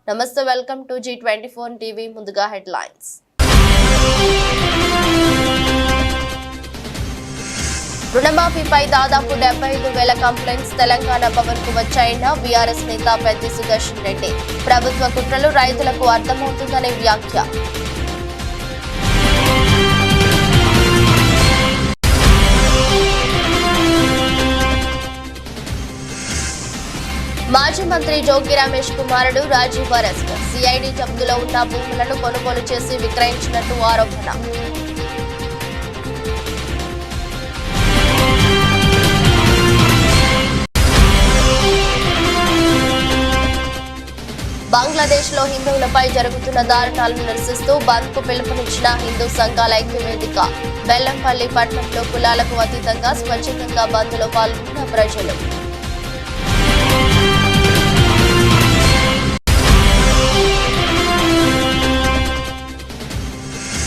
నమస్తే, welcome to G24 TV. ముందుగా headlines. రుణమాఫీపై దాదాపు 75,000 కంప్లైంట్స్ తెలంగాణ భవన్ కు వచ్చాయన్న బీఆర్ఎస్ నేత పెద్ది సుదర్శన్ రెడ్డి. ప్రభుత్వ కుట్రలు రైతులకు అర్థమవుతుందనే వ్యాఖ్య. మాజీ మంత్రి జోగి రమేష్ కుమారుడు రాజీవ్ అరెస్ట్. సిఐడి జప్తులో ఉన్న భూములను కొనుగోలు చేసి విక్రయించినట్టు ఆరోపణ. బంగ్లాదేశ్ లో హిందువులపై జరుగుతున్న దారుణాలను నిరసిస్తూ బంద్ కు పిలుపునిచ్చిన హిందూ సంఘాల ఐక్యవేదిక. బెల్లంపల్లి పట్టణంలో కులాలకు అతీతంగా స్వచ్ఛందంగా బంద్ లో పాల్గొన్న ప్రజలు.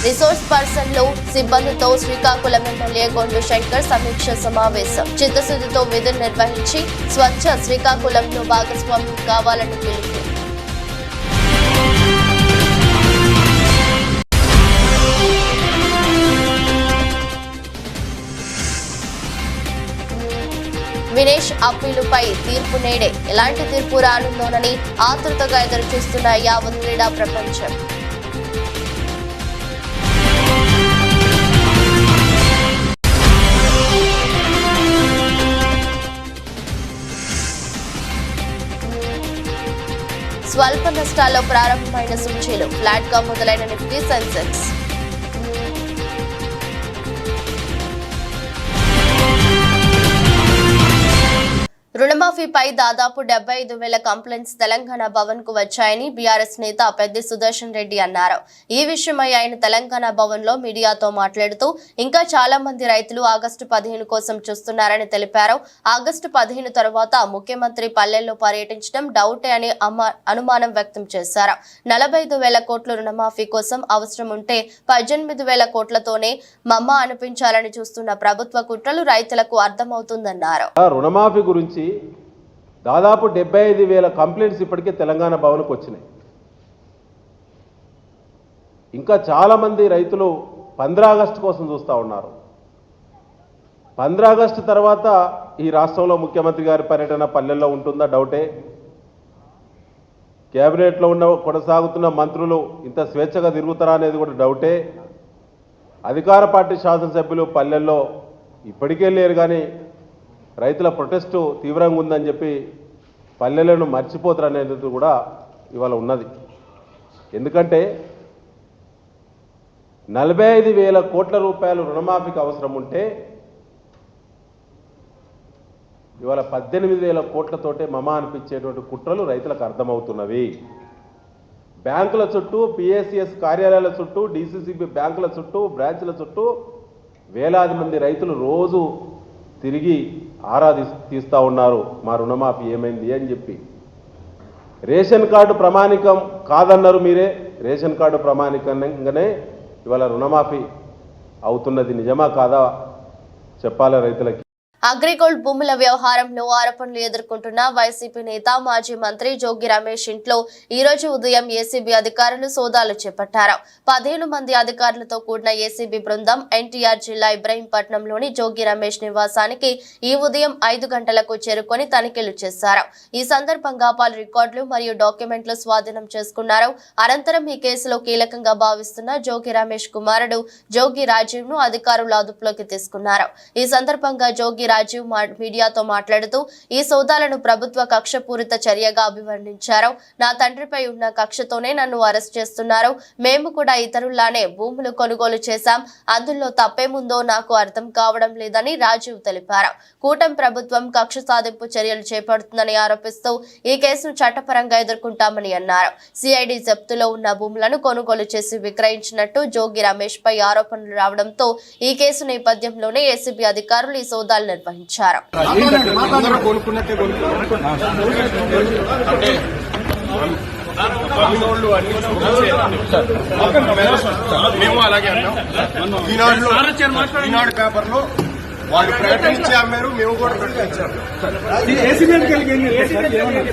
రిసోర్స్ పర్సన్లు సిబ్బందితో శ్రీకాకుళం ఎమ్మెల్యే గొండు శంకర్ సమీక్ష సమావేశం. చిత్తశుద్ధితో విధులు నిర్వహించి స్వచ్ఛ శ్రీకాకుళంలో భాగస్వామ్యం కావాలని పిలుపు. వినేష్ అప్పీలుపై తీర్పు నేడే. ఎలాంటి తీర్పు రానుందోనని ఆతృతగా ఎదురుచూస్తున్న యావత్ క్రీడా ప్రపంచం. స్వల్ప నష్టాల్లో ప్రారంభమైన సూచీలు. ఫ్లాట్ గా మొదలైన నిఫ్టీ సెన్సెక్స్. రుణమాఫీపై దాదాపు 75,000 కంప్లైంట్స్ తెలంగాణ భవన్ కు వచ్చాయని బీఆర్ఎస్ నేత పెద్ది సుదర్శన్ రెడ్డి అన్నారు. ఈ విషయమై ఆయన తెలంగాణ భవన్ లో మీడియాతో మాట్లాడుతూ ఇంకా చాలా మంది రైతులు ఆగస్టు 15 కోసం చూస్తున్నారని తెలిపారు. ఆగస్టు 15 తర్వాత ముఖ్యమంత్రి పల్లెల్లో పర్యటించడం డౌటే అని అనుమానం వ్యక్తం చేశారు. 45,000 కోట్ల రుణమాఫీ కోసం అవసరం ఉంటే 18,000 కోట్లతోనే మమ్మ అనిపించాలని చూస్తున్న ప్రభుత్వ కుట్రలు రైతులకు అర్థమవుతుందన్నారు. రుణమాఫీ గురించి దాదాపు 75,000 కంప్లైంట్స్ ఇప్పటికే తెలంగాణ భవన్కు వచ్చినాయి. ఇంకా చాలామంది రైతులు 15 ఆగస్టు కోసం చూస్తూ ఉన్నారు. 15 ఆగస్టు తర్వాత ఈ రాష్ట్రంలో ముఖ్యమంత్రి గారి పర్యటన పల్లెల్లో ఉంటుందా డౌటే. కేబినెట్లో కొనసాగుతున్న మంత్రులు ఇంత స్వేచ్ఛగా తిరుగుతారా అనేది కూడా డౌటే. అధికార పార్టీ శాసనసభ్యులు పల్లెల్లో ఇప్పటికే లేరు, కానీ రైతుల ప్రొటెస్టు తీవ్రంగా ఉందని చెప్పి పల్లెలను మర్చిపోతారు అనేది కూడా ఇవాళ ఉన్నది. ఎందుకంటే 45,000 కోట్ల రూపాయలు రుణమాఫీకి అవసరం ఉంటే ఇవాళ 18,000 కోట్లతోటే మమ అనిపించేటువంటి కుట్రలు రైతులకు అర్థమవుతున్నవి. బ్యాంకుల చుట్టూ, పిఎస్సిఎస్ కార్యాలయాల చుట్టూ, డిసిసిబి బ్యాంకుల చుట్టూ, బ్రాంచ్ల చుట్టూ వేలాది మంది రైతులు రోజు తిరిగి ఆరా తీస్తూ ఉన్నారు. మా రుణమాఫీ ఏమైంది అని చెప్పి. రేషన్ కార్డు ప్రామాణికం కాదన్నారు మీరే. రేషన్ కార్డు ప్రామాణికంగానే ఇవాళ రుణమాఫీ అవుతున్నది. నిజమా కాదా చెప్పాలి రైతులకి. అగ్రిగోల్డ్ భూముల వ్యవహారంలో ఆరోపణలు ఎదుర్కొంటున్న వైసీపీ నేత మాజీ మంత్రి జోగి రమేష్ ఇంట్లో ఈ రోజు ఉదయం ఏసీబీ అధికారులు సోదాలు చేపట్టారు. 15 మంది అధికారులతో కూడిన ఏసీబీ బృందం ఎన్టీఆర్ జిల్లా ఇబ్రహీంపట్నంలోని జోగి రమేష్ నివాసానికి ఈ ఉదయం 5 గంటలకు చేరుకొని తనిఖీలు చేశారు. ఈ సందర్భంగా పలు రికార్డులు మరియు డాక్యుమెంట్లు స్వాధీనం చేసుకున్నారు. అనంతరం ఈ కేసులో కీలకంగా భావిస్తున్న జోగి రమేష్ కుమారుడు జోగి రాజీవ్ ను అధికారులు అదుపులోకి తీసుకున్నారు. ఈ సందర్భంగా జోగి రాజీవ్ మీడియాతో మాట్లాడుతూ ఈ సోదాలను ప్రభుత్వ కక్షపూరిత చర్యగా అభివర్ణించారు. నా తండ్రిపై ఉన్న కక్షతోనే నన్ను అరెస్ట్ చేస్తున్నారు. మేము కూడా ఇతరుల్లానే భూములు కొనుగోలు చేశాం. అందులో తప్పేముందో నాకు అర్థం కావడం లేదని రాజీవ్ తెలిపారు. కూటమి ప్రభుత్వం కక్ష సాధింపు చర్యలు చేపడుతుందని ఆరోపిస్తూ ఈ కేసును చట్టపరంగా ఎదుర్కొంటామని అన్నారు. సిఐడి జప్తులో ఉన్న భూములను కొనుగోలు చేసి విక్రయించినట్టు జోగి రమేష్ పై ఆరోపణలు రావడంతో ఈ కేసు నేపథ్యంలోనే ఏసీబీ అధికారులు ఈ సోదాలు నిర్వహించారు. మేము అలాగే అన్నాం. ఈనాడు పేపర్లో వాళ్ళు ప్రకటించి అమ్మారు, మేము కూడా ప్రకటించాము.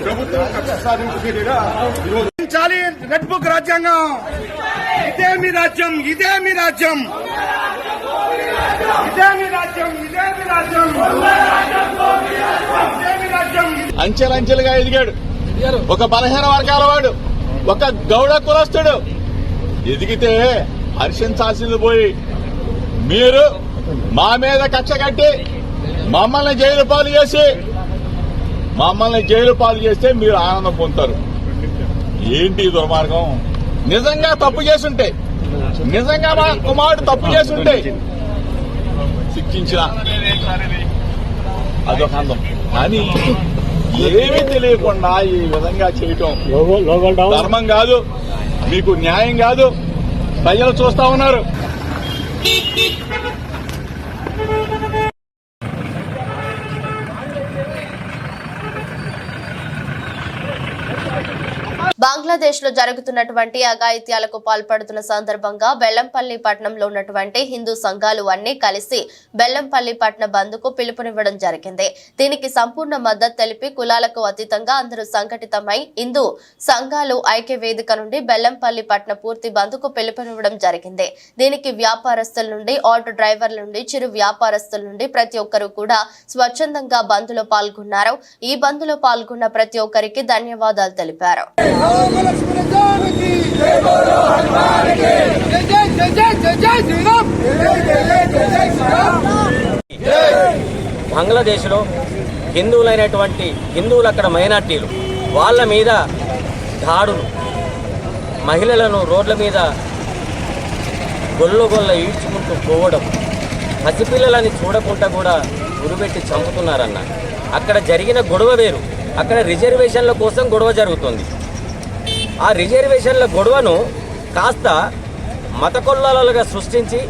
ప్రభుత్వం కక్ష సాధింపు చర్యగా ఈరోజు చాలి రెడ్ బుక్ రాజ్యాంగం ఇదే మీ రాజ్యం ఇదే మీ రాజ్యం ఇదే మీ రాజ్యం ఇదే మీ రాజ్యం ఇదే మీ రాజ్యం. అంచెలంచెలుగా ఎదిగాడు. ఒక బలహీన వర్గాల వాడు, ఒక గౌడ కులస్తుడు ఎదిగితే హర్షించాల్సింది పోయి మీరు మా మీద కక్ష కట్టి మమ్మల్ని జైలు పాలు చేస్తే మీరు ఆనందం పొందుతారు. ఏంటి దుర్మార్గం? నిజంగా తప్పు చేసుంటే, నిజంగా మా కుమారుడు తప్పు చేసుంటే శిక్షించిన అదొక అందం. కానీ ఏమీ తెలియకుండా ఈ విధంగా చేయటం ధర్మం కాదు, మీకు న్యాయం కాదు. ప్రజలు చూస్తా ఉన్నారు. బంగ్లాదేశ్ లో జరుగుతున్నటువంటి అఘాయిత్యాలకు పాల్పడుతున్న సందర్భంగా బెల్లంపల్లి పట్టణంలో ఉన్నటువంటి హిందూ సంఘాలు అన్ని కలిసి బెల్లంపల్లి పట్టణ బంద్కు పిలుపునివ్వడం జరిగింది. దీనికి సంపూర్ణ మద్దతు తెలిపి కులాలకు అతీతంగా అందరూ సంఘటితమై హిందూ సంఘాలు ఐక్య వేదిక నుండి బెల్లంపల్లి పట్టణ పూర్తి బంద్కు పిలుపునివ్వడం జరిగింది. దీనికి వ్యాపారస్తుల నుండి, ఆటో డ్రైవర్ల నుండి, చిరు వ్యాపారస్తుల నుండి ప్రతి ఒక్కరూ కూడా స్వచ్ఛందంగా బంద్లో పాల్గొన్నారు. ఈ బంద్లో పాల్గొన్న ప్రతి ఒక్కరికి ధన్యవాదాలు తెలిపారు. బంగ్లాదేశ్ లో హిందువులు అక్కడ మైనార్టీలు వాళ్ళ మీద దాడులు, మహిళలను రోడ్ల మీద గొల్ల ఈడ్చుకుంటూ పోవడం, పసిపిల్లలని చూడకుండా కూడా ఉరిపెట్టి చంపుతున్నారన్న. అక్కడ జరిగిన గొడవ వేరు, అక్కడ రిజర్వేషన్ల కోసం గొడవ జరుగుతుంది. ఆ రిజర్వేషన్ల గొడవను కాస్త మత కొల్లాలుగా సృష్టించి,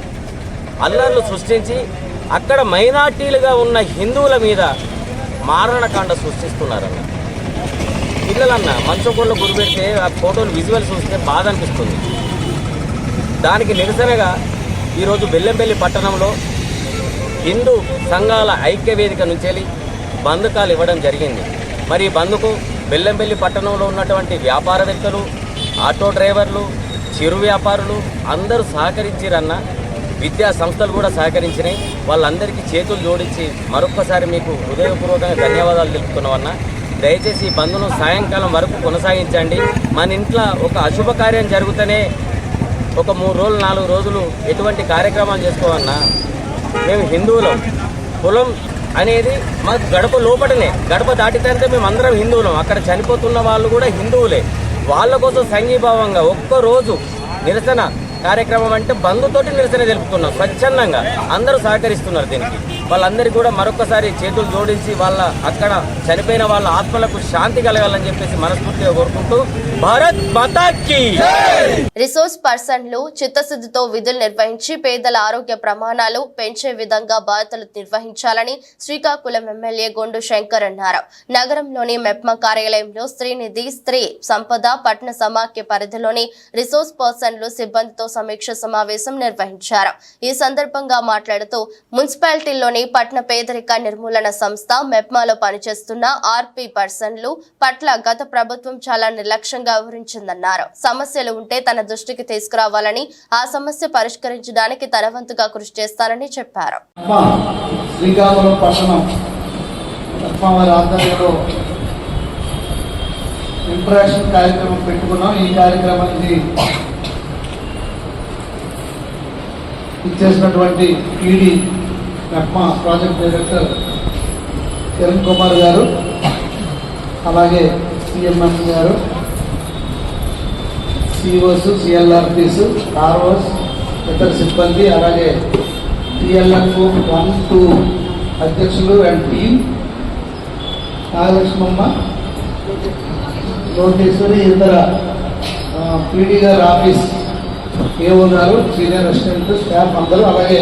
అల్లర్లు సృష్టించి అక్కడ మైనార్టీలుగా ఉన్న హిందువుల మీద మారణకాండ సృష్టిస్తున్నారన్న. పిల్లలన్న మంచకొళ్ళు గురిపెడితే ఆ ఫోటోలు విజువల్ చూస్తే బాధ అనిపిస్తుంది. దానికి నిరసనగా ఈరోజు బెల్లంపల్లి పట్టణంలో హిందూ సంఘాల ఐక్య వేదిక నుంచి బంధుకాలు ఇవ్వడం జరిగింది. మరి ఈ బంధుకు బెల్లంపల్లి పట్టణంలో ఉన్నటువంటి వ్యాపారవేత్తలు, ఆటో డ్రైవర్లు, చిరు వ్యాపారులు అందరూ సహకరించారన్న. విద్యా సంస్థలు కూడా సహకరించినాయి. వాళ్ళందరికీ చేతులు జోడించి మరొక్కసారి మీకు హృదయపూర్వకంగా ధన్యవాదాలు తెలుపుతున్నామన్న. దయచేసి ఈ బంధును సాయంకాలం వరకు కొనసాగించండి. మన ఇంట్లో ఒక అశుభ కార్యం జరుగుతూనే ఒక 3 రోజులు 4 రోజులు ఎటువంటి కార్యక్రమాలు చేసుకోవన్నా. మేము హిందువులం, కులం అనేది మాకు గడప లోపటనే, గడప దాటితే మేము అందరం హిందువులం. అక్కడ చనిపోతున్న వాళ్ళు కూడా హిందువులే. వాళ్ళ కోసం సంఘీభావంగా ఒక్కరోజు నిరసన కార్యక్రమం అంటే బంధుతోటి నిరసన తెలుపుతున్నాం. స్వచ్ఛందంగా అందరూ సహకరిస్తున్నారు దీనికి. వాళ్ళందరికీ కూడా మరొకసారి చేతులు జోడించి వాళ్ళ అక్కడ చనిపోయిన వాళ్ళ ఆత్మలకు శాంతి కలగాలని చెప్పేసి మనస్ఫూర్తిగా కోరుకుంటూ భారత్ మాతా కీ. రిసోర్స్ పర్సన్లు చిత్తశుద్ధితో విధులు నిర్వహించి పేదల ఆరోగ్య ప్రమాణాలు పెంచే విధంగా బాధ్యతలు నిర్వహించాలని శ్రీకాకుళం ఎమ్మెల్యే గొండు శంకర్ అన్నారు. నగరంలోని మెప్మా కార్యాలయంలో స్త్రీనిధి, స్త్రీ సంపద పట్టణ సమాఖ్య పరిధిలోని రిసోర్స్ పర్సన్లు సిబ్బందితో సమీక్ష సమావేశం నిర్వహించారు. ఈ సందర్భంగా మాట్లాడుతూ మున్సిపాలిటీలోని పట్టణ పేదరిక నిర్మూలన సంస్థ మెప్మాలో పనిచేస్తున్న ఆర్పీ పర్సన్లు పట్ల గత ప్రభుత్వం చాలా నిర్లక్ష్యంగా వ్యవహరించిందన్నారు. సమస్యలు ఉంటే తన దృష్టికి తీసుకురావాలని, ఆ సమస్య పరిష్కరించడానికి తన వంతుగా కృషి చేస్తానని చెప్పారు. శ్రీకాకుళం పట్టణం ఆధ్వర్యంలో ఇంప్రెషన్ కార్యక్రమం పెట్టుకున్నాం. ఈ కార్యక్రమానికి ఇచ్చేసినటువంటి ED MEPMA project director Kiran Kumar గారు, అలాగే సిఎంఎం గారు, సిఓస్, సిఎల్ఆర్పీస్, ఆర్ఓస్, ఇతర సిబ్బంది, అలాగే టిఎల్ఎఫ్ 1-2 అధ్యక్షులు అండ్ టీమ్, నాగలక్ష్మమ్మ, నోటీసులు, ఇతర పీడీ గారు ఆఫీస్ ఏఓ గారు, సీనియర్ అసిస్టెంట్ స్టాఫ్ అందరూ, అలాగే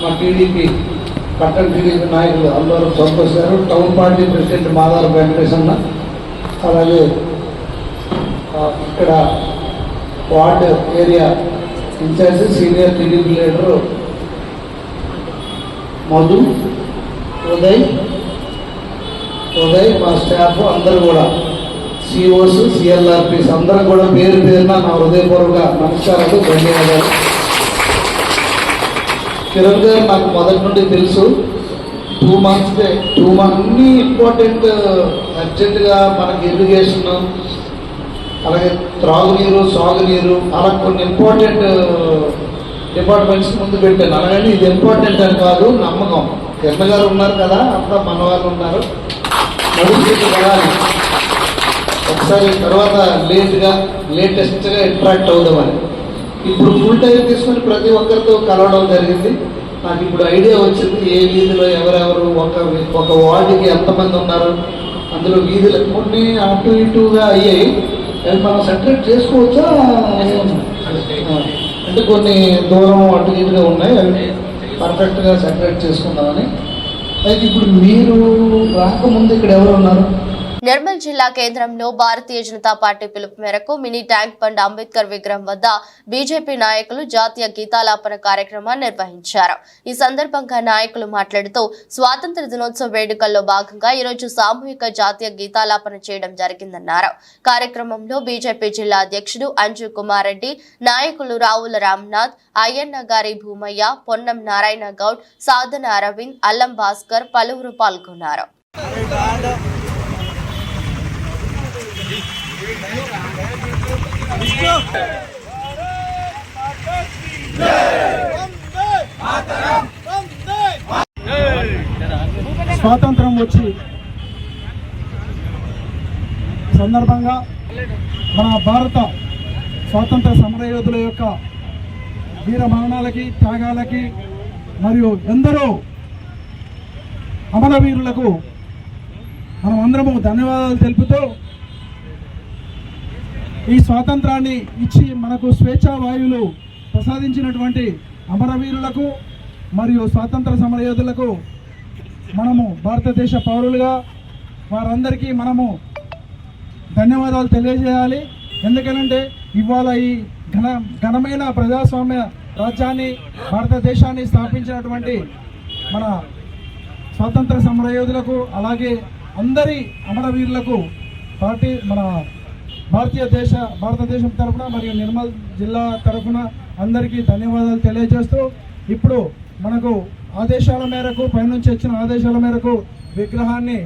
మా టీడీపీ పట్టణ టీడీపీ నాయకులు అందరూ సంతోష్ గారు, టౌన్ పార్టీ ప్రెసిడెంట్ మాదారు వెంకటేశన్న, అలాగే ఇక్కడ ward area incharge senior TDP leader Madhu, Uday, మా స్టాఫ్ అందరూ కూడా సిఓస్, సిఎల్ఆర్పిస్ అందరూ కూడా పేరు పేరున నా హృదయపూర్వక నమస్కారాలు, ధన్యవాదాలు. కిరణ్ గారు నాకు మొదటి నుండి తెలుసు. 2 months అన్ని ఇంపార్టెంట్ అర్జెంటుగా మనకి ఇరిగేషన్, అలాగే త్రాగునీరు, సాగునీరు, అలా కొన్ని ఇంపార్టెంట్ డిపార్ట్మెంట్స్ ముందు పెట్టాను. అలాగని ఇది ఇంపార్టెంట్ అని కాదు, నమ్మకం. కిరణ్ గారు ఉన్నారు కదా, అంతా మన వాళ్ళు ఉన్నారు, నడుచుకుంటూ వెళ్ళాలి. ఒకసారి తర్వాత లేటెస్ట్గా ఇంట్రాక్ట్ అవుదామని ఇప్పుడు ఫుల్ టైం తీసుకుని ప్రతి ఒక్కరితో కలవడం జరిగింది. నాకు ఇప్పుడు ఐడియా వచ్చింది ఏ వీధిలో ఎవరెవరు, ఒక వార్డుకి ఎంతమంది ఉన్నారు, అందులో వీధులు కొన్ని అటు ఇటుగా అయ్యాయి. అవి మనం సెపరేట్ చేసుకోవచ్చా అంటే కొన్ని దూరం అటు ఇటుగా ఉన్నాయి, అవి పర్ఫెక్ట్గా సెపరేట్ చేసుకుందామని. అయితే ఇప్పుడు మీరు రాకముందు ఇక్కడ ఎవరు ఉన్నారు? నిర్మల్ జిల్లా కేంద్రంలో భారతీయ జనతా పార్టీ పిలుపు మేరకు మినీ ట్యాంక్ బండ్ అంబేద్కర్ విగ్రహం వద్ద బీజేపీ నాయకులు జాతీయ గీతాలాపన కార్యక్రమాన్ని నిర్వహించారు. ఈ సందర్భంగా నాయకులు మాట్లాడుతూ స్వాతంత్ర దినోత్సవ వేడుకల్లో భాగంగా ఈరోజు సామూహిక జాతీయ గీతాలాపన చేయడం జరిగిందన్నారు. కార్యక్రమంలో బీజేపీ జిల్లా అధ్యక్షుడు అంజు కుమార్ రెడ్డి, నాయకులు రావుల రామ్నాథ్, అయ్యన్న గారి భూమయ్య, పొన్నం నారాయణ గౌడ్, సాధన అరవింద్, అల్లం భాస్కర్ పలువురు పాల్గొన్నారు. స్వాతంత్రం వచ్చి సందర్భంగా మన భారత స్వాతంత్ర సమరయోధుల యొక్క వీర మరణాలకి, త్యాగాలకి మరియు ఎందరో అమరవీరులకు మనం అందరము ధన్యవాదాలు తెలుపుతూ ఈ స్వాతంత్రాన్ని ఇచ్చి మనకు స్వేచ్ఛా వాయువులు ప్రసాదించినటువంటి అమరవీరులకు మరియు స్వాతంత్ర సమరయోధులకు మనము భారతదేశ పౌరులుగా వారందరికీ మనము ధన్యవాదాలు తెలియజేయాలి. ఎందుకనంటే ఇవాళ ఈ ఘనమైన ప్రజాస్వామ్య రాజ్యాన్ని, భారతదేశాన్ని స్థాపించినటువంటి మన స్వాతంత్ర సమరయోధులకు, అలాగే అందరి అమరవీరులకు మన భారతదేశం తరఫున మరియు నిర్మల్ జిల్లా తరఫున అందరికీ ధన్యవాదాలు తెలియజేస్తూ, ఇప్పుడు మనకు ఆదేశాల మేరకు, పైనుంచి వచ్చిన ఆదేశాల మేరకు విగ్రహాన్ని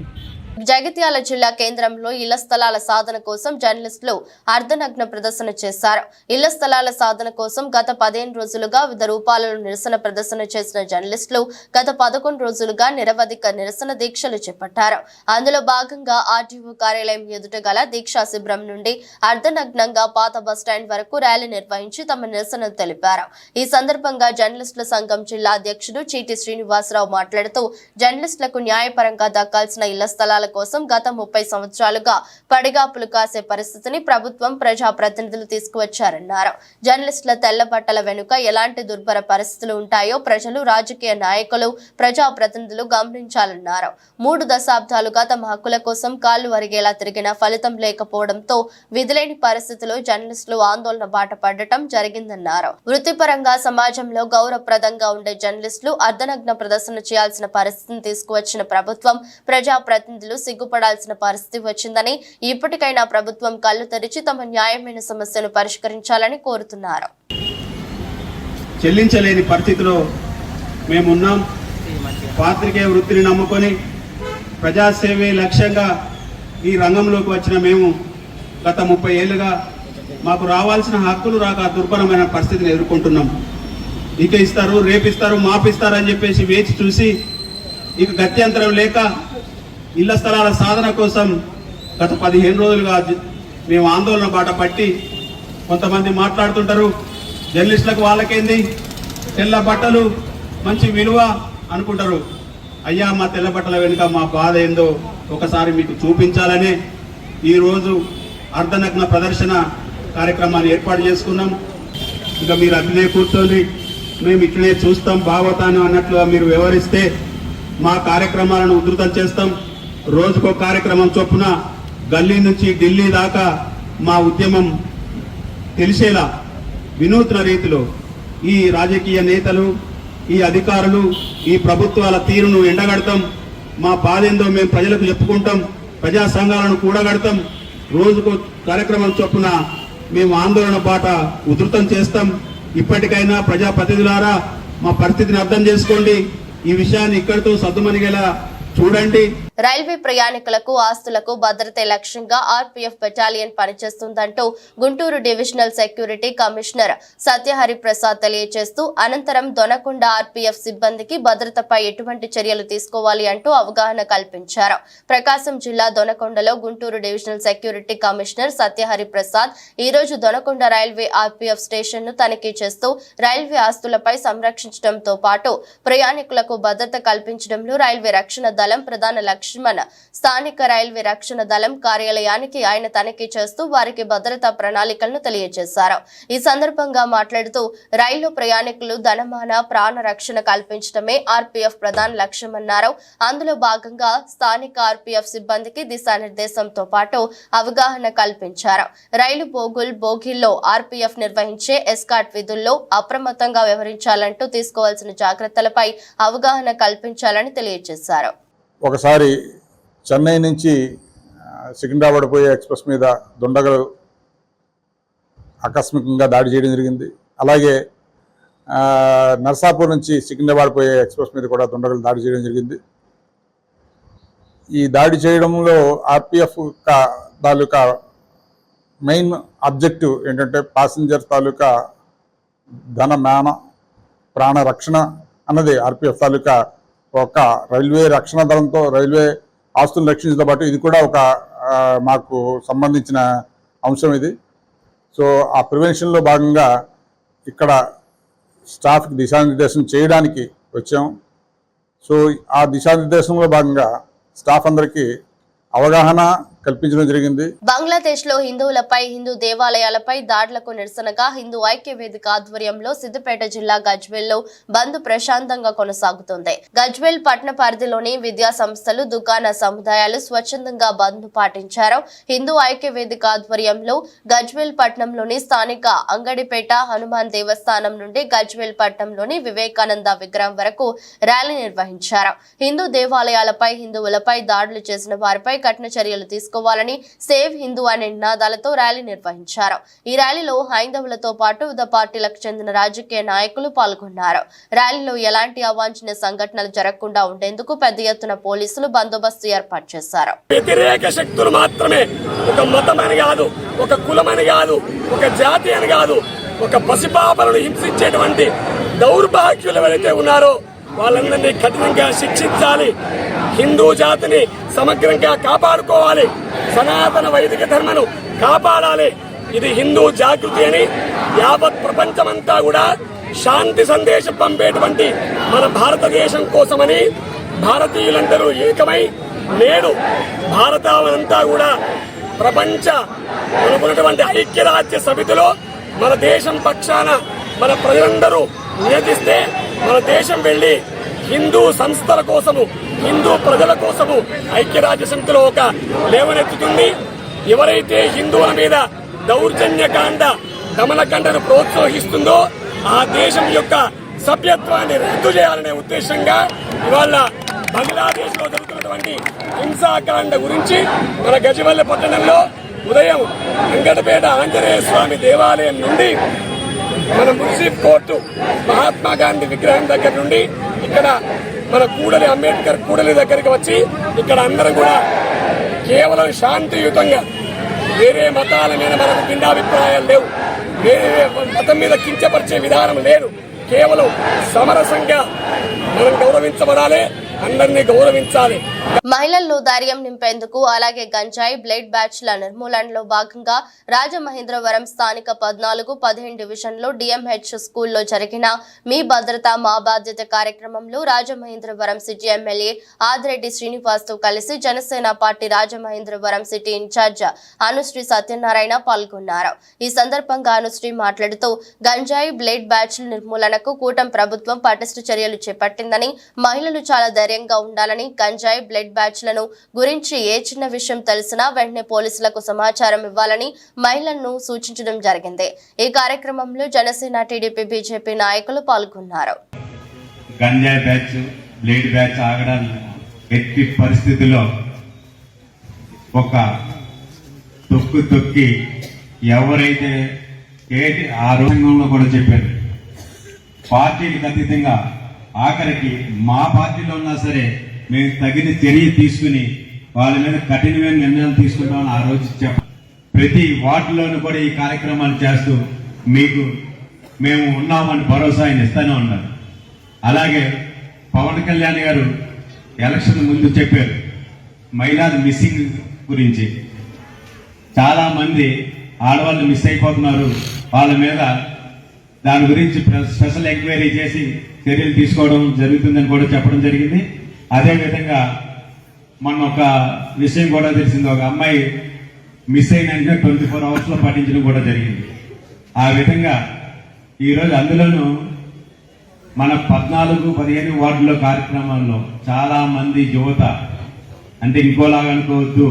జగిత్యాల జిల్లా కేంద్రంలో ఇళ్ల స్థలాల సాధన కోసం జర్నలిస్టులు అర్ధనగ్న ప్రదర్శన చేశారు. ఇళ్ల స్థలాల సాధన కోసం గత 15 రోజులుగా వివిధ రూపాలలో నిరసన ప్రదర్శన చేసిన జర్నలిస్టులు గత 11 రోజులుగా నిరవధిక నిరసన దీక్షలు చేపట్టారు. అందులో భాగంగా ఆర్టీఓ కార్యాలయం ఎదుట గల దీక్షా శిబిరం నుండి అర్ధనగ్నంగా పాత బస్టాండ్ వరకు ర్యాలీ నిర్వహించి తమ నిరసన తెలిపారు. ఈ సందర్భంగా జర్నలిస్టుల సంఘం జిల్లా అధ్యక్షుడు చీటి శ్రీనివాసరావు మాట్లాడుతూ, జర్నలిస్టులకు న్యాయపరంగా దక్కాల్సిన ఇళ్ల స్థలాల కోసం గత 30 సంవత్సరాలుగా పడిగాపులు కాసే పరిస్థితిని ప్రభుత్వం, ప్రజాప్రతినిధులు తీసుకువచ్చారన్నారు. జర్నలిస్టుల తెల్ల బట్టల వెనుక ఎలాంటి దుర్భర పరిస్థితులు ఉంటాయో ప్రజలు, రాజకీయ నాయకులు, ప్రజాప్రతినిధులు గమనించాలన్నారు. 3 దశాబ్దాలుగా తమ హక్కుల కోసం కాళ్లు అరిగేలా తిరిగిన ఫలితం లేకపోవడంతో విధులేని పరిస్థితిలో జర్నలిస్టులు ఆందోళన బాట పడటం జరిగిందన్నారు. వృత్తిపరంగా సమాజంలో గౌరవప్రదంగా ఉండే జర్నలిస్టులు అర్ధనగ్న ప్రదర్శన చేయాల్సిన పరిస్థితిని తీసుకువచ్చిన ప్రభుత్వం, ప్రజాప్రతినిధులు సిగ్గుపడాల్సిన పరిస్థితి వచ్చిందని, ఇప్పటికైనా ప్రభుత్వం కళ్ళు తెరిచి తమ న్యాయమైన సమస్యను పరిష్కరించాలని కోరుతున్నారు. చెల్లించలేని పరిస్థితిలో మేమున్నాం. పాత్రికేయ వృత్తిని నమ్ముకొని ప్రజాసేవే లక్ష్యంగా ఈ రంగంలోకి వచ్చిన మేము గత 30 ఏళ్లుగా మాకు రావాల్సిన హక్కులు రాక దుర్భరమైన పరిస్థితిని ఎదుర్కొంటున్నాం. ఇక ఇస్తారు, రేపిస్తారు, మాపిస్తారని చెప్పేసి వేచి చూసి ఇక గత్యంతరం లేక ఇళ్ల స్థలాల సాధన కోసం గత 15 రోజులుగా మేము ఆందోళన బాట పట్టి, కొంతమంది మాట్లాడుతుంటారు జర్నలిస్టులకు వాళ్ళకేంది, తెల్ల బట్టలు మంచి విలువ అనుకుంటారు. అయ్యా, మా తెల్ల బట్టల వెనుక మా బాధ ఏందో ఒకసారి మీకు చూపించాలనే ఈరోజు అర్ధనగ్న ప్రదర్శన కార్యక్రమాన్ని ఏర్పాటు చేసుకున్నాం. ఇక మీరు అట్లనే కూర్చొని మేము ఇట్లనే చూస్తాం, భావతాను అన్నట్లుగా మీరు వ్యవహరిస్తే మా కార్యక్రమాలను ఉధృతం చేస్తాం. రోజుకో కార్యక్రమం చొప్పున గల్లీ నుంచి ఢిల్లీ దాకా మా ఉద్యమం తెలిసేలా వినూత్న రీతిలో ఈ రాజకీయ నేతలు, ఈ అధికారులు, ఈ ప్రభుత్వాల తీరును ఎండగడతాం. మా బాధేందో మేము ప్రజలకు చెప్పుకుంటాం, ప్రజా సంఘాలను కూడగడతాం. రోజుకు కార్యక్రమం చొప్పున మేము ఆందోళన బాట ఉధృతం చేస్తాం. ఇప్పటికైనా ప్రజాప్రతినిధులారా మా పరిస్థితిని అర్థం చేసుకోండి, ఈ విషయాన్ని ఇక్కడితో సద్దుమణిగేలా చూడండి. రైల్వే ప్రయాణికులకు ఆస్తులకు భద్రతే లక్ష్యంగా ఆర్పీఎఫ్ బెటాలియన్ పనిచేస్తుందంటూ Guntur divisional security commissioner Satyahari Prasad తెలియజేస్తూ అనంతరం దొనకొండ ఆర్పీఎఫ్ సిబ్బందికి భద్రతపై ఎటువంటి చర్యలు తీసుకోవాలి అంటూ అవగాహన కల్పించారు. ప్రకాశం జిల్లా దొనకొండలో Guntur divisional security commissioner Satyahari Prasad ఈ రోజు దొనకొండ రైల్వే ఆర్పీఎఫ్ స్టేషన్ ను తనిఖీ చేస్తూ రైల్వే ఆస్తులపై సంరక్షించడంతో పాటు ప్రయాణికులకు భద్రత కల్పించడంలో రైల్వే రక్షణ దళం ప్రధాన లక్ష్యం స్థానిక రైల్వే రక్షణ దళం కార్యాలయానికి ఆయన తనిఖీ చేస్తూ వారికి భద్రతా ప్రణాళికలను తెలియజేశారు. ఈ సందర్భంగా మాట్లాడుతూ రైలు ప్రయాణికులు ధనమాన ప్రాణ రక్షణ కల్పించడమే ఆర్పీఎఫ్ ప్రధాన లక్ష్యమన్నారు. అందులో భాగంగా స్థానిక ఆర్పీఎఫ్ సిబ్బందికి దిశానిర్దేశంతో పాటు అవగాహన కల్పించారు. రైలు బోగీల్లో ఆర్పీఎఫ్ నిర్వహించే ఎస్కాట్ విధుల్లో అప్రమత్తంగా వ్యవహరించాలంటూ తీసుకోవాల్సిన జాగ్రత్తలపై అవగాహన కల్పించాలని తెలియజేశారు. ఒకసారి చెన్నై నుంచి సికింద్రాబాద్ పోయే ఎక్స్ప్రెస్ మీద దుండగలు ఆకస్మికంగా దాడి చేయడం జరిగింది. అలాగే నర్సాపూర్ నుంచి సికింద్రాబాద్ పోయే ఎక్స్ప్రెస్ మీద కూడా దుండగలు దాడి చేయడం జరిగింది. ఈ దాడి చేయడంలో ఆర్పీఎఫ్ తాలూకా మెయిన్ ఆబ్జెక్టివ్ ఏంటంటే ప్యాసింజర్ తాలూకా ధన ప్రాణ రక్షణ అన్నది ఆర్పీఎఫ్ తాలూకా ఒక రైల్వే రక్షణ దళంతో రైల్వే ఆస్తులను రక్షించడంతో పాటు ఇది కూడా ఒక మాకు సంబంధించిన అంశం ఇది. సో ఆ ప్రివెన్షన్లో భాగంగా ఇక్కడ స్టాఫ్కి దిశానిర్దేశం చేయడానికి వచ్చాం. సో ఆ దిశానిర్దేశంలో భాగంగా స్టాఫ్ అందరికీ అవగాహన కల్పించడం జరిగింది. బంగ్లాదేశ్ లో హిందువులపై హిందూ దేవాలయాలపై దాడులకు నిరసనగా హిందూ ఐక్య వేదిక ఆధ్వర్యంలో సిద్దిపేట జిల్లా గజ్వేల్ లో బంద్ ప్రశాంతంగా కొనసాగుతోంది. గజ్వేల్ పట్టణ పరిధిలోని విద్యా సంస్థలు, దుకాణ సముదాయాలు స్వచ్ఛందంగా బంద్ పాటించారు. హిందూ ఐక్య వేదిక ఆధ్వర్యంలో గజ్వేల్ పట్టణంలోని స్థానిక అంగడిపేట హనుమాన్ దేవస్థానం నుండి గజ్వేల్ పట్టణంలోని వివేకానంద విగ్రహం వరకు ర్యాలీ నిర్వహించారు. హిందూ దేవాలయాలపై హిందువులపై దాడులు చేసిన వారిపై కఠిన చర్యలు తీసుకోవాలని సేవ్ హిందూ అనే నినాదాలతో ర్యాలీ నిర్వహించారు. ఈ ర్యాలీలో హైందవులతో పాటు వివిధ పార్టీలకు చెందిన రాజకీయ నాయకులు పాల్గొన్నారు. ర్యాలీలో ఎలాంటి అవాంఛనీయ సంఘటనలు జరగకుండా ఉండేందుకు పెద్ద ఎత్తున పోలీసులు బందోబస్తు ఏర్పాటు చేశారు. వ్యతిరేక శక్తులు మాత్రమే, ఒక మతమని కాదు, ఒక కులమని కాదు, ఒక జాతి అని కాదు, ఒక పసిపాపలను హింసించేటువంటి దౌర్భాగ్యులు ఎవరైతే ఉన్నారో వాళ్ళందరినీ కఠినంగా శిక్షించాలి. హిందూ జాతిని సమగ్రంగా కాపాడుకోవాలి. సనాతన వైదిక ధర్మను కాపాడాలి. ఇది హిందూ జాగృతి అని యావత్ ప్రపంచమంతా కూడా శాంతి సందేశం పంపేటువంటి మన భారతదేశం కోసమని భారతీయులందరూ ఏకమై నేడు భారతావనంతా కూడా ప్రపంచ అనుకున్నటువంటి ఐక్యరాజ్య సమితిలో మన దేశం పక్షాన మన ప్రజలందరూ నిలదీస్తే మన దేశం వెళ్లి హిందూ సంస్థల కోసము, హిందూ ప్రజల కోసము ఐక్యరాజ్య సమితిలో ఒక లేవనెత్తుతుంది. ఎవరైతే హిందువుల మీద దౌర్జన్యకాండ, దమనకాండను ప్రోత్సహిస్తుందో ఆ దేశం యొక్క సభ్యత్వాన్ని రద్దు చేయాలనే ఉద్దేశంగా ఇవాళ బంగ్లాదేశ్ లో జరుగుతున్నటువంటి హింసాకాండ గురించి మన గజ్వేల్ పట్టణంలో ఉదయం అంగడిపేట ఆంజనేయ స్వామి దేవాలయం నుండి మన మున్సిపల్ కోర్టు, మహాత్మా గాంధీ విగ్రహం దగ్గర నుండి ఇక్కడ మన కూడలి అంబేద్కర్ కూడలి దగ్గరికి వచ్చి ఇక్కడ అందరం కూడా కేవలం శాంతియుతంగా, వేరే మతాల మీద మనకు భిన్నాభిప్రాయాలు లేవు, వేరే మతం మీద కించపరిచే విధానం లేదు. కేవలం సమరసంగా మనం గౌరవించబడాలి, అందరినీ గౌరవించాలి. మహిళల్లో ధైర్యం నింపేందుకు అలాగే గంజాయి బ్లేడ్ బ్యాచ్ల నిర్మూలనలో భాగంగా రాజమహేంద్రవరం స్థానిక 14-15 డివిజన్లో డిఎంహెచ్ స్కూల్లో జరిగిన మీ భద్రత మా బాధ్యత కార్యక్రమంలో రాజమహేంద్రవరం సిటీ ఎమ్మెల్యే ఆదిరెడ్డి శ్రీనివాస్ తో కలిసి Janasena party Rajamahendravaram city incharge Anusri Satyanarayana పాల్గొన్నారు. ఈ సందర్భంగా అనుశ్రీ మాట్లాడుతూ గంజాయి బ్లేడ్ బ్యాచ్ల నిర్మూలనకు కూటమి ప్రభుత్వం పటిష్ట చర్యలు చేపట్టిందని, మహిళలు చాలా ధైర్యంగా ఉండాలని, గంజాయి బ్లేడ్ బ్యాచ్లను గురించి ఏ చిన్న విషయం తెలిసినా వెంటనే పోలీసులకు సమాచారం ఇవ్వాలని మహిళలను సూచించడం జరిగింది. ఈ కార్యక్రమంలో జనసేన, టీడీపీ, బీజేపీ నాయకులు పాల్గొన్నారు. గంజాయి బ్యాచ్, బ్లేడ్ బ్యాచ్ ఆగడానికి ఎట్టి పరిస్థితుల్లో ఒక తొక్కి ఎవరైతే ఆ రంగంలో కూడా చెప్పారు, పార్టీలకు అతీతంగా ఆఖరికి మా పార్టీలో ఉన్నా సరే మేము తగిన చర్య తీసుకుని వాళ్ళ మీద కఠినమైన నిర్ణయాలు తీసుకుంటామని ఆ రోజు చెప్పారు. ప్రతి వార్డులోనూ కూడా ఈ కార్యక్రమాలు చేస్తూ మీకు మేము ఉన్నామని భరోసా ఆయన ఇస్తూనే ఉన్నారు. అలాగే పవన్ కళ్యాణ్ గారు ఎలక్షన్ ముందు చెప్పారు మహిళల మిస్సింగ్ గురించి. చాలా మంది ఆడవాళ్ళు మిస్ అయిపోతున్నారు, వాళ్ళ మీద దాని గురించి స్పెషల్ ఎంక్వైరీ చేసి చర్యలు తీసుకోవడం జరుగుతుందని కూడా చెప్పడం జరిగింది. అదేవిధంగా మొన్న ఒక విషయం కూడా తెలిసింది, ఒక అమ్మాయి మిస్ అయిన 24 అవర్స్లో పట్టించడం కూడా జరిగింది. ఆ విధంగా ఈరోజు అందులోనూ మన 14-15 వార్డుల కార్యక్రమాల్లో చాలా మంది యువత, అంటే ఇంకోలాగా అనుకోవద్దు,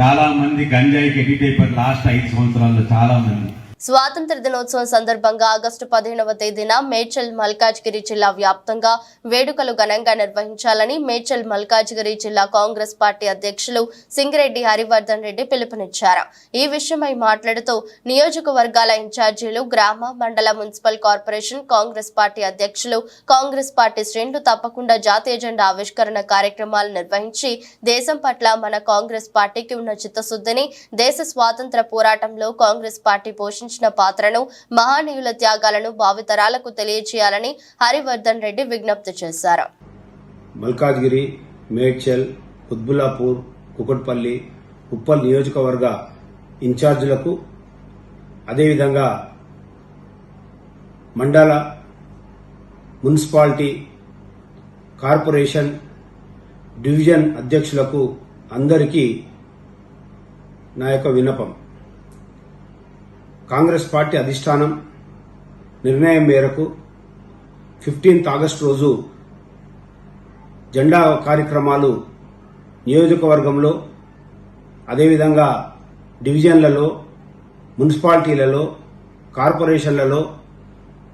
చాలా మంది గంజాయికి ఎడిట్ అయిపోయారు లాస్ట్ 5 సంవత్సరాల్లో చాలా మంది. స్వాతంత్ర దినోత్సవం సందర్భంగా ఆగస్టు 15వ తేదీన మేడ్చల్ మల్కాజ్గిరి జిల్లా వ్యాప్తంగా వేడుకలు ఘనంగా నిర్వహించాలని మేడ్చల్ మల్కాజ్గిరి జిల్లా కాంగ్రెస్ పార్టీ అధ్యక్షులు సింగిరెడ్డి హరివర్ధన్ రెడ్డి పిలుపునిచ్చారు. ఈ విషయమై మాట్లాడుతూ నియోజకవర్గాల ఇన్ఛార్జీలు, గ్రామ, మండల, మున్సిపల్ కార్పొరేషన్ కాంగ్రెస్ పార్టీ అధ్యక్షులు, కాంగ్రెస్ పార్టీ శ్రేణులు తప్పకుండా జాతీయ జెండా ఆవిష్కరణ కార్యక్రమాలు నిర్వహించి దేశం పట్ల మన కాంగ్రెస్ పార్టీకి ఉన్న చిత్తశుద్ధిని, దేశ స్వాతంత్ర పోరాటంలో కాంగ్రెస్ పార్టీ పోషించిన పాత్రను, మహానీయుల త్యాగాలను భావితరాలకు తెలియజేయాలని హరివర్ధన్ రెడ్డి విజ్ఞప్తి చేశారు. మల్కాజ్గిరి, మేడ్చల్, కుత్బుల్లాపూర్, కుకట్పల్లి, ఉప్పల్ నియోజకవర్గ ఇన్ఛార్జీలకు, అదేవిధంగా మండల, మున్సిపాలిటీ, కార్పొరేషన్, డివిజన్ అధ్యక్షులకు అందరికీ నా యొక్క విన్నపం. కాంగ్రెస్ పార్టీ అధిష్టానం నిర్ణయం మేరకు 15 ఆగస్టు రోజు జెండా కార్యక్రమాలు నియోజకవర్గంలో, అదేవిధంగా డివిజన్లలో, మున్సిపాలిటీలలో, కార్పొరేషన్లలో,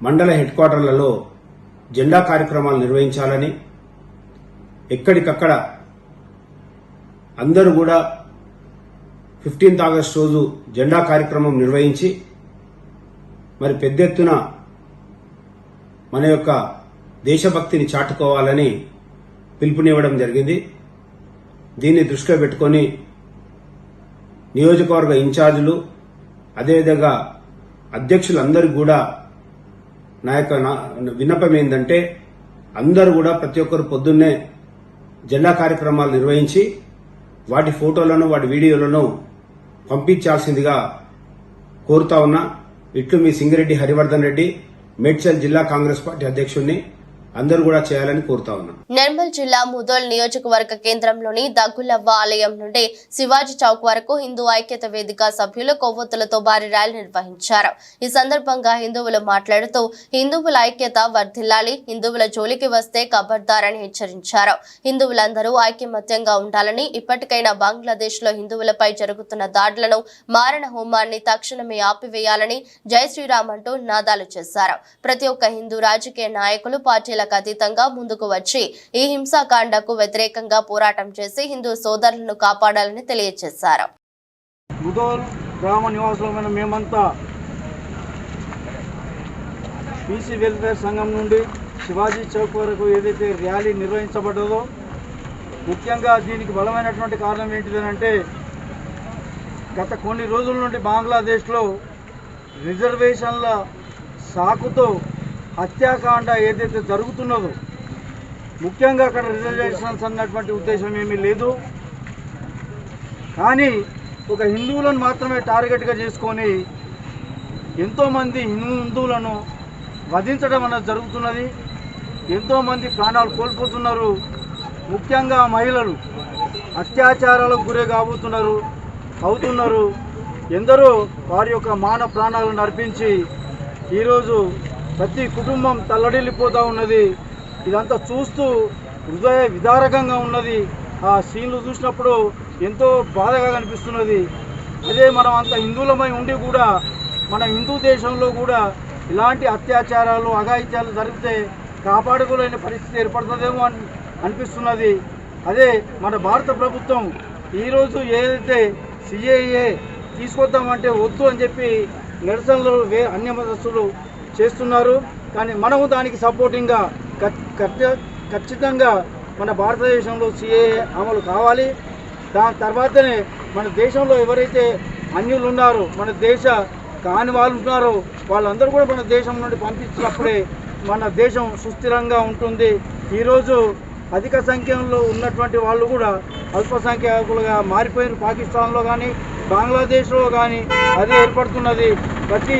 మండల హెడ్ క్వార్టర్లలో జెండా కార్యక్రమాలు నిర్వహించాలని, ఎక్కడికక్కడ అందరూ కూడా 15 ఆగస్టు రోజు జెండా కార్యక్రమం నిర్వహించి మరి పెద్ద ఎత్తున మన యొక్క దేశభక్తిని చాటుకోవాలని పిలుపునివ్వడం జరిగింది. దీన్ని దృష్టిలో పెట్టుకొని నియోజకవర్గ ఇన్ఛార్జీలు, అదేవిధంగా అధ్యక్షులందరికీ కూడా నా యొక్క విన్నపం ఏంటంటే అందరూ కూడా ప్రతి ఒక్కరు పొద్దున్నే జెండా కార్యక్రమాలు నిర్వహించి వాటి ఫోటోలను, వాటి వీడియోలను పంపించాల్సిందిగా కోరుతా ఉన్నా. ఇట్లు మీ సింగిరెడ్డి హరివర్ధన్ రెడ్డి, మేడ్చల్ జిల్లా కాంగ్రెస్ పార్టీ అధ్యక్షుడిని. అందరూ కూడా చేయాలని కోరుతా ఉన్నాం. నిర్మల్ జిల్లా ముదోల్ నియోజకవర్గ కేంద్రంలోని దగ్గులవ్వ ఆలయం నుండి శివాజీ చౌక్ వరకు హిందూ ఐక్యత వేదిక సభ్యులు కొవ్వొత్తులతో భారీ ర్యాలీ నిర్వహించారు. ఈ సందర్భంగా హిందువులు మాట్లాడుతూ హిందువుల ఐక్యత వర్ధిల్లాలి, హిందువుల జోలికి వస్తే ఖబర్దారని హెచ్చరించారు. హిందువులందరూ ఐకమత్యంగా ఉండాలని, ఇప్పటికైనా బంగ్లాదేశ్ లో హిందువులపై జరుగుతున్న దాడులను, మారణ హోమాన్ని తక్షణమే ఆపివేయాలని జై శ్రీరామ్ అంటూ నినాదాలు చేశారు. ప్రతి ఒక్క హిందూ రాజకీయ నాయకులు, పార్టీల అతీతంగా ముందుకు వచ్చి ఈ హింసాకాండకు వ్యతిరేకంగా పోరాటం చేసి హిందూ సోదరులను కాపాడాలని తెలియజేశారు. ముదోల్ గ్రామ నివాసులమైన మేమంతా బీసీ వెల్ఫేర్ సంఘం నుండి శివాజీ చౌక్ వరకు ఏదైతే ర్యాలీ నిర్వహించబడ్డదో, ముఖ్యంగా దీనికి బలమైనటువంటి కారణం ఏంటిదనంటే గత కొన్ని రోజుల నుండి బంగ్లాదేశ్లో రిజర్వేషన్ల సాకుతో హత్యాకాండ ఏదైతే జరుగుతున్నదో, ముఖ్యంగా అక్కడ రిజర్వేషన్స్ అన్నటువంటి ఉద్దేశం ఏమీ లేదు, కానీ ఒక హిందువులను మాత్రమే టార్గెట్గా చేసుకొని ఎంతోమంది హిందువులను వధించడం అనేది జరుగుతున్నది. ఎంతోమంది ప్రాణాలు కోల్పోతున్నారు. ముఖ్యంగా మహిళలు అత్యాచారాలకు గురి అవుతున్నారు. ఎందరో వారి యొక్క మాన ప్రాణాలను అర్పించి ఈరోజు ప్రతి కుటుంబం తల్లడిల్లిపోతూ ఉన్నది. ఇదంతా చూస్తూ హృదయ విదారకంగా ఉన్నది. ఆ సీన్లు చూసినప్పుడు ఎంతో బాధగా కనిపిస్తున్నది. అదే మనం అంత హిందువులమై ఉండి కూడా మన హిందూ దేశంలో కూడా ఇలాంటి అత్యాచారాలు, అఘాయిత్యాలు జరిగితే కాపాడుకోలేని పరిస్థితి ఏర్పడుతుందేమో అనిపిస్తున్నది. అదే మన భారత ప్రభుత్వం ఈరోజు ఏదైతే సిఏఏ తీసుకొద్దామంటే వద్దు అని చెప్పి నిరసనలు అన్య మతస్థులు చేస్తున్నారు. కానీ మనము దానికి సపోర్టింగ్గా ఖచ్చితంగా మన భారతదేశంలో సిఏఏ అమలు కావాలి. దాని తర్వాతనే మన దేశంలో ఎవరైతే అన్యులు ఉన్నారో, మన దేశ కాని వాళ్ళు ఉన్నారో వాళ్ళందరూ కూడా మన దేశం నుండి పంపించినప్పుడే మన దేశం సుస్థిరంగా ఉంటుంది. ఈరోజు అధిక సంఖ్యలో ఉన్నటువంటి వాళ్ళు కూడా అల్పసంఖ్యాకులుగా మారిపోయిన పాకిస్తాన్లో కానీ బంగ్లాదేశ్లో కానీ అదే ఏర్పడుతున్నది. ప్రతి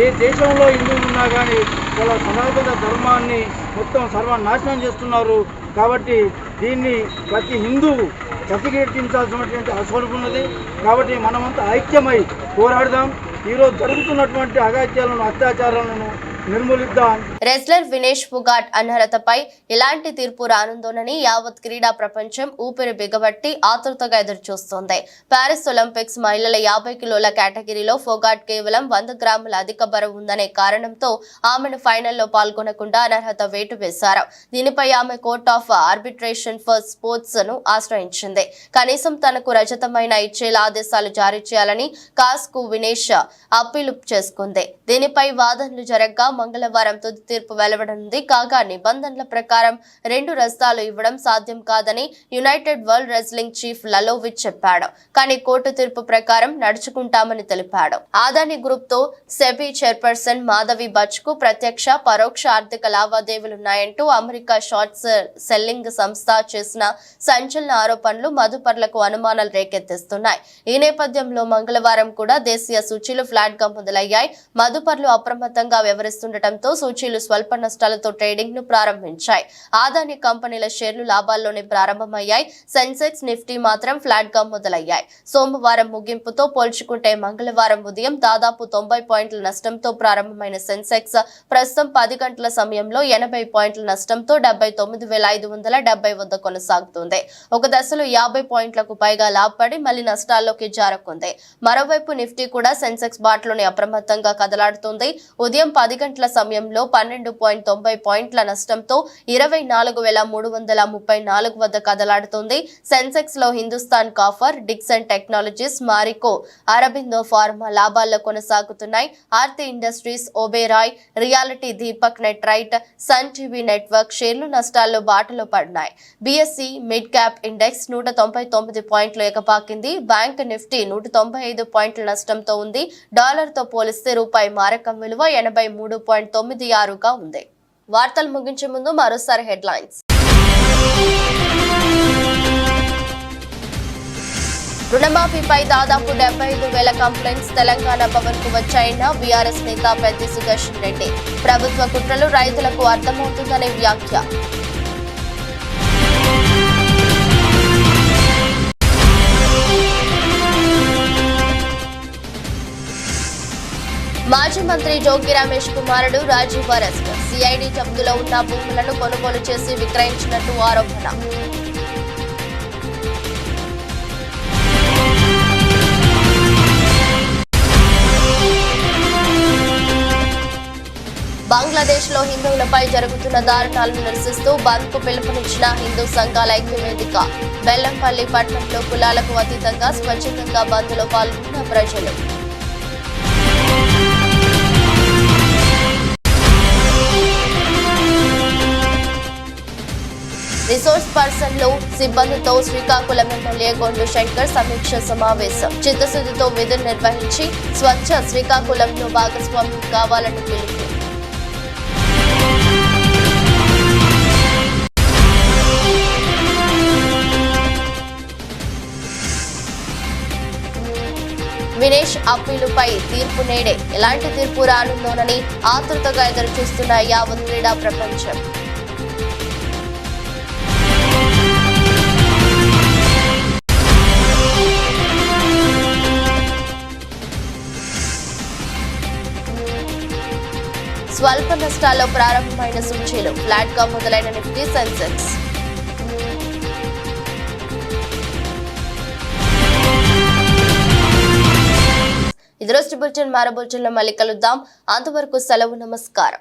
ఏ దేశంలో హిందువులు ఉన్నా కానీ వాళ్ళ సనాతన ధర్మాన్ని మొత్తం సర్వనాశనం చేస్తున్నారు. కాబట్టి దీన్ని ప్రతి హిందువు ప్రతిఘటించాల్సినటువంటి అవసరం ఉన్నది. కాబట్టి మనమంతా ఐక్యమై పోరాడదాం. ఈరోజు జరుగుతున్నటువంటి అగాత్యాలను, అత్యాచారాలను నిర్మూలిద్దాం. రెస్లర్ వినేష్ ఫుగాట్ అనర్హతపై ఎలాంటి తీర్పు రానుందోనని యావత్ క్రీడా ప్రపంచం ఊపిరి బిగబట్టి ఆతృతగా ఎదురుచూస్తోంది. పారిస్ ఒలింపిక్స్ మహిళల 50 కిలోల కేటగిరీలో ఫోగాట్ కేవలం 100 గ్రాముల అధిక బరువు ఉందనే కారణంతో ఆమెను ఫైనల్లో పాల్గొనకుండా అనర్హత వేటు వేశారు. దీనిపై ఆమె court of arbitration for sports ను ఆశ్రయించింది. కనీసం తనకు రజతమైన ఇచ్చేలా ఆదేశాలు జారీ చేయాలని కాస్ కు వినేష్ అప్పీలు చేసుకుంది. దీనిపై వాదనలు జరగగా మంగళవారం తుది తీర్పు వెలువడనుంది. కాగా నిబంధనల ప్రకారం 2 రజతాలు ఇవ్వడం సాధ్యం కాదని యునైటెడ్ వరల్డ్ రెజ్లింగ్ చీఫ్ లలోవిచ్ చెప్పాడు. కానీ కోర్టు తీర్పు ప్రకారం నడుచుకుంటామని తెలిపాడు. ఆదాని గ్రూప్ తో సెబీ చైర్పర్సన్ మాధవి బచ్ కు ప్రత్యక్ష పరోక్ష ఆర్థిక లావాదేవీలున్నాయంటూ అమెరికా షార్ట్ సెల్లింగ్ సంస్థ చేసిన సంచలన ఆరోపణలు మదుపర్లకు అనుమానాలు రేకెత్తిస్తున్నాయి. ఈ నేపథ్యంలో మంగళవారం కూడా దేశీయ సూచీలు ఫ్లాట్ గా మొదలయ్యాయి. మదుపర్లు అప్రమత్తంగా వ్యవహరిస్తుండటంతో సూచీలు స్వల్ప నష్టాలతో ట్రేడింగ్ ను ప్రారంభించాయి. ఆదాని కంపెనీల షేర్లు లాభాల్లోనే ప్రారంభమయ్యాయి. సెన్సెక్స్, నిఫ్టీ మాత్రం ఫ్లాట్ గా మొదలయ్యాయి. సోమవారం ముగింపుతో పోల్చుకుంటే మంగళవారం ఉదయం దాదాపు 90 పాయింట్ల నష్టంతో ప్రారంభమైన సెన్సెక్స్ ప్రస్తుతం 10 గంటల సమయంలో 80 పాయింట్ల నష్టంతో 79,570 వద్ద కొనసాగుతుంది. ఒక దశలో 50 పాయింట్లకు పైగా లాభపడి మళ్లీ నష్టాల్లోకి జారుకుంది. మరోవైపు నిఫ్టీ కూడా సెన్సెక్స్ బాట్లోనే అప్రమత్తంగా కదలాడుతుంది. ఉదయం 10 గంటల సమయంలో 12.90 పాయింట్ల నష్టంతో 24,334 వద్ద కదలాడుతుంది. సెన్సెక్స్ లో Hindustan Copper, Dixon Technologies, Marico, Aurobindo Pharma లాభాల్లో కొనసాగుతున్నాయి. Aarti Industries, Oberoi, Realty, Deepak Nitrite, Sun TV Network షేర్లు నష్టాల్లో బాటలో పడినాయి. బీఎస్సీ మిడ్ క్యాప్ ఇండెక్స్ 199 పాయింట్లు ఎగపాకింది. బ్యాంక్ నిఫ్టీ 195 పాయింట్ల నష్టంతో ఉంది. డాలర్ తో పోలిస్తే రూపాయి మారకం విలువ 83.96గా ఉంది. వార్తలు ముగించే ముందు మరోసారి హెడ్లైన్స్. రుణమాఫీపై దాదాపు 75,000 కంప్లైంట్స్ తెలంగాణ భవన్ కు వచ్చాయన్న బీఆర్ఎస్ నేత పెద్ది సుదర్శన్ రెడ్డి. ప్రభుత్వ కుట్రలు రైతులకు అర్థమవుతుందనే వ్యాఖ్య. మాజీ మంత్రి జోగి రమేష్ కుమారుడు రాజీవ్ అరెస్ట్. సిఐడి జప్తులో ఉన్న భూములను కొనుగోలు చేసి విక్రయించినట్టు ఆరోపణ. బంగ్లాదేశ్ లో హిందువులపై జరుగుతున్న దారుణాలను నిరసిస్తూ బంద్ కు పిలుపునిచ్చిన హిందూ సంఘాల ఐక్యవేదిక. బెల్లంపల్లి పట్టణంలో కులాలకు అతీతంగా స్వచ్ఛందంగా బంద్ లో పాల్గొన్న ప్రజలు. రిసోర్స్ పర్సన్లు సిబ్బందితో శ్రీకాకుళం ఎమ్మెల్యే గొండు శంకర్ సమీక్ష సమావేశం. చిత్తశుద్ధితో విధులు నిర్వహించి స్వచ్ఛ శ్రీకాకుళంలో భాగస్వామ్యం కావాలని పిలుపు. వినేష్ అప్పీలుపై తీర్పు నేడే. ఎలాంటి తీర్పు రానుందోనని ఆతృతగా ఎదురుచూస్తున్న యావత్ క్రీడా ప్రపంచం. స్వల్ప నష్టాల్లో ప్రారంభమైన సూచీలు ఫ్లాట్ గా మొదలైన నిఫ్టీ, సెన్సెక్స్. ఇది రోజు బులెటిన్. మరో బులెటిన్లో మళ్ళీ కలుద్దాం. అంతవరకు సెలవు. నమస్కారం.